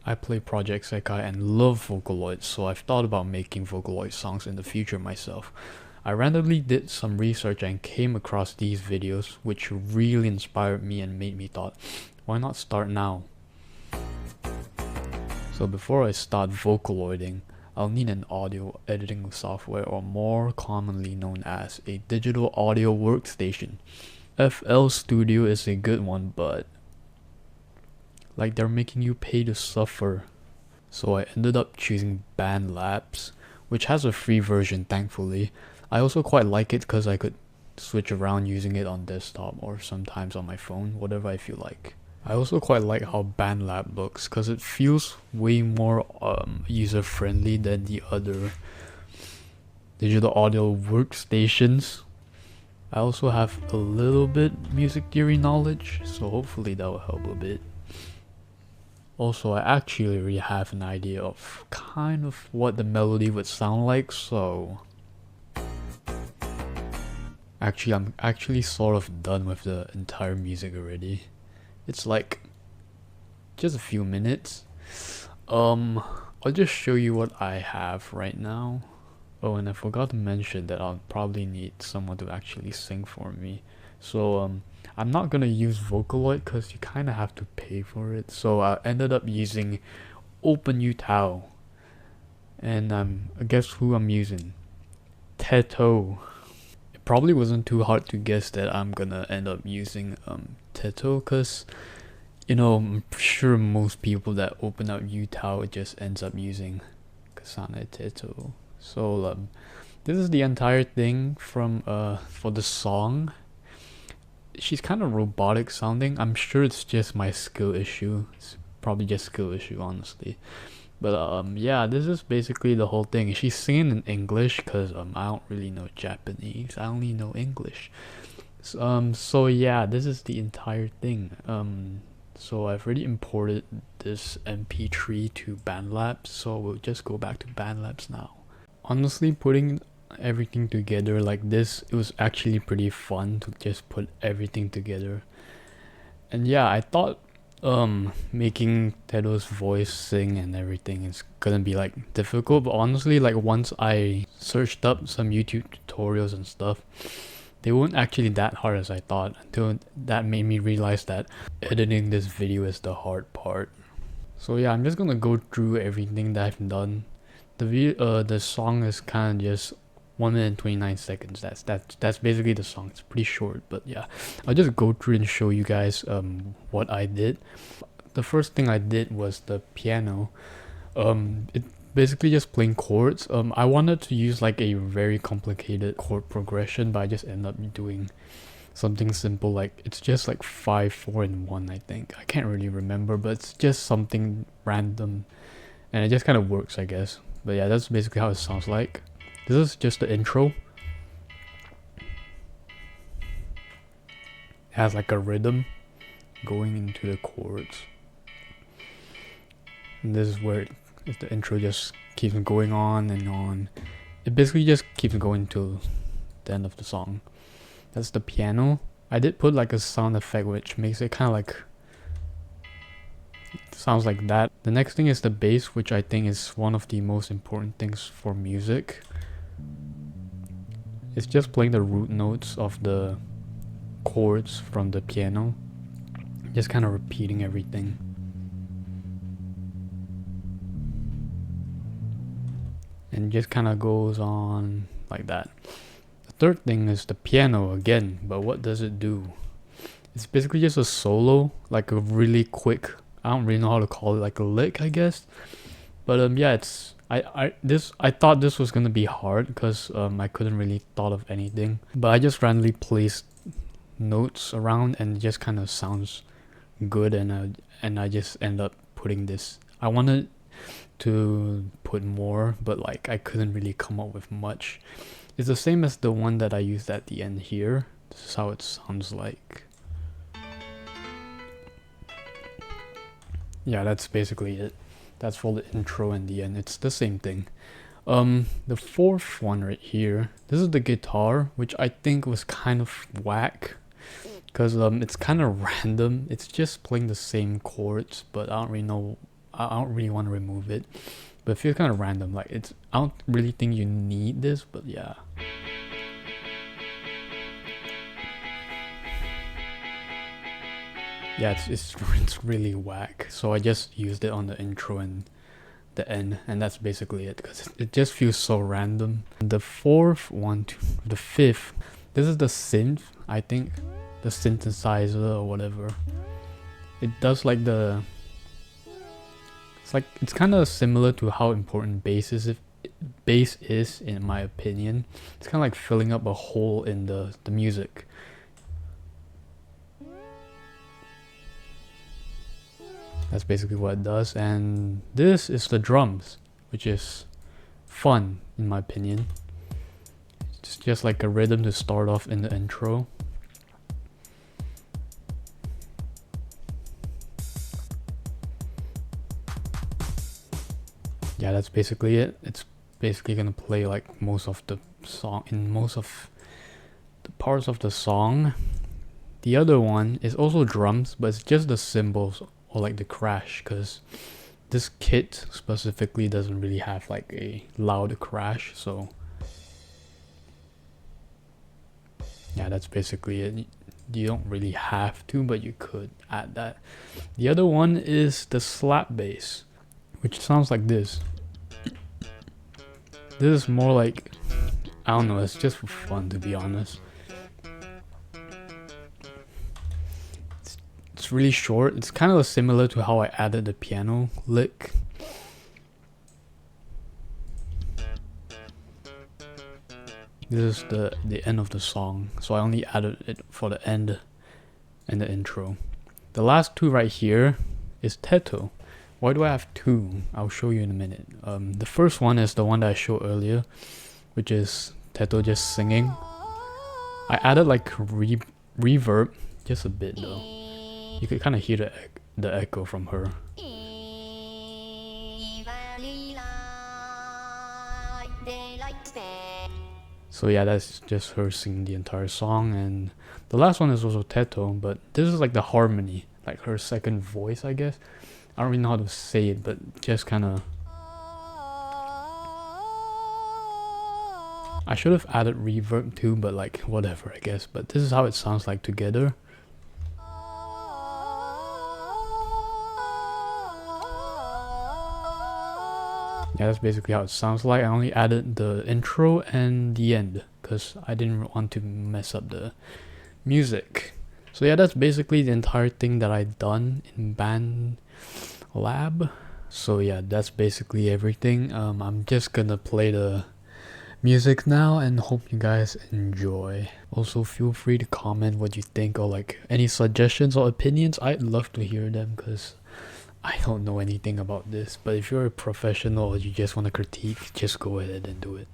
I play Project Sekai and love Vocaloid, so I've thought about making Vocaloid songs in the future myself. I randomly did some research and came across these videos, which really inspired me and made me thought, why not start now? So before I start Vocaloiding, I'll need an audio editing software, or more commonly known as a digital audio workstation. FL Studio is a good one, but like they're making you pay to suffer. So I ended up choosing BandLabs, which has a free version thankfully. I also quite like it because I could switch around using it on desktop or sometimes on my phone, whatever I feel like. I also quite like how BandLab looks because it feels way more user friendly than the other digital audio workstations. I also have a little bit music theory knowledge, so hopefully that will help a bit. Also, I actually already have an idea of kind of what the melody would sound like, so I'm actually sort of done with the entire music already. It's like just a few minutes. I'll just show you what I have right now. Oh, and I forgot to mention that I'll probably need someone to actually sing for me. So I'm not gonna use Vocaloid because you kind of have to pay for it. So I ended up using Utauloid, and guess who I'm using? Teto. It probably wasn't too hard to guess that I'm gonna end up using Teto, because you know, I'm sure most people that open up Utauloid just ends up using Kasane Teto. So this is the entire thing from for the song. She's kind of robotic sounding. I'm sure it's just my skill issue. It's probably just skill issue, honestly. But yeah, this is basically the whole thing. She's singing in English because I don't really know Japanese. I only know English. So yeah, this is the entire thing. So I've already imported this MP3 to BandLabs, so we'll just go back to BandLabs now. Honestly, putting everything together like this, it was actually pretty fun to just put everything together. And yeah, I thought making Tedo's voice sing and everything is gonna be like difficult, but honestly, like once I searched up some YouTube tutorials and stuff, they weren't actually that hard as I thought, until that made me realize that editing this video is the hard part. So yeah, I'm just gonna go through everything that I've done. The song is kind of just 1 minute and 29 seconds. That's basically the song. It's pretty short, but yeah, I'll just go through and show you guys what I did. The first thing I did was the piano. It basically just playing chords. I wanted to use like a very complicated chord progression, but I just ended up doing something simple, like it's just like 5, 4, and 1. I think I can't really remember, but it's just something random, and it just kind of works, I guess. But yeah, that's basically how it sounds like. This is just the intro. It has like a rhythm going into the chords, and this is where the intro just keeps going on and on. It basically just keeps going till the end of the song. That's the piano. I did put like a sound effect which makes it kind of like sounds like that. The next thing is the bass, which I think is one of the most important things for music. It's just playing the root notes of the chords from the piano, just kind of repeating everything. And just kind of goes on like that. The third thing is the piano again, but what does it do? It's basically just a solo, like a really quick, I don't really know how to call it, like a lick, I guess. But yeah, it's I thought this was gonna be hard because I couldn't really thought of anything, but I just randomly placed notes around and it just kind of sounds good, and I just end up putting this. I wanted to put more, but like I couldn't really come up with much. It's the same as the one that I used at the end here. This is how it sounds like. Yeah, that's basically it. That's for the intro and the end. It's the same thing. The fourth one right here, this is the guitar, which I think was kind of whack because it's kind of random. It's just playing the same chords, but I don't really know I don't really want to remove it, but it feels kind of random. Like I don't really think you need this, but yeah. Yeah, it's really whack. So I just used it on the intro and the end, and that's basically it, because it just feels so random. The fifth, this is the synth, I think, the synthesizer or whatever. It does like it's kind of similar to how important bass is in my opinion. It's kind of like filling up a hole in the music. That's basically what it does. And this is the drums, which is fun in my opinion. It's just like a rhythm to start off in the intro. Yeah, that's basically it. It's basically gonna play like most of the song, in most of the parts of the song. The other one is also drums, but it's just the cymbals or like the crash, because this kit specifically doesn't really have like a loud crash. So yeah, that's basically it. You don't really have to, but you could add that. The other one is the slap bass, which sounds like this. This is more like, I don't know, it's just for fun, to be honest. It's really short. It's kind of similar to how I added the piano lick. This is the end of the song, so I only added it for the end and the intro. The last two right here is Teto. Why do I have two? I'll show you in a minute. The first one is the one that I showed earlier, which is Teto just singing. I added like reverb, just a bit though. You could kind of hear the echo from her. So yeah, that's just her singing the entire song. And the last one is also Teto, but this is like the harmony, like her second voice, I guess. I don't really know how to say it, but just kind of... I should have added reverb too, but like whatever, I guess. But this is how it sounds like together. Yeah, that's basically how it sounds like. I only added the intro and the end because I didn't want to mess up the music. So yeah, that's basically the entire thing that I've done in Band Lab. So yeah, that's basically everything. I'm just gonna play the music now and hope you guys enjoy. Also, feel free to comment what you think or like any suggestions or opinions. I'd love to hear them because I don't know anything about this. But if you're a professional or you just want to critique, just go ahead and do it.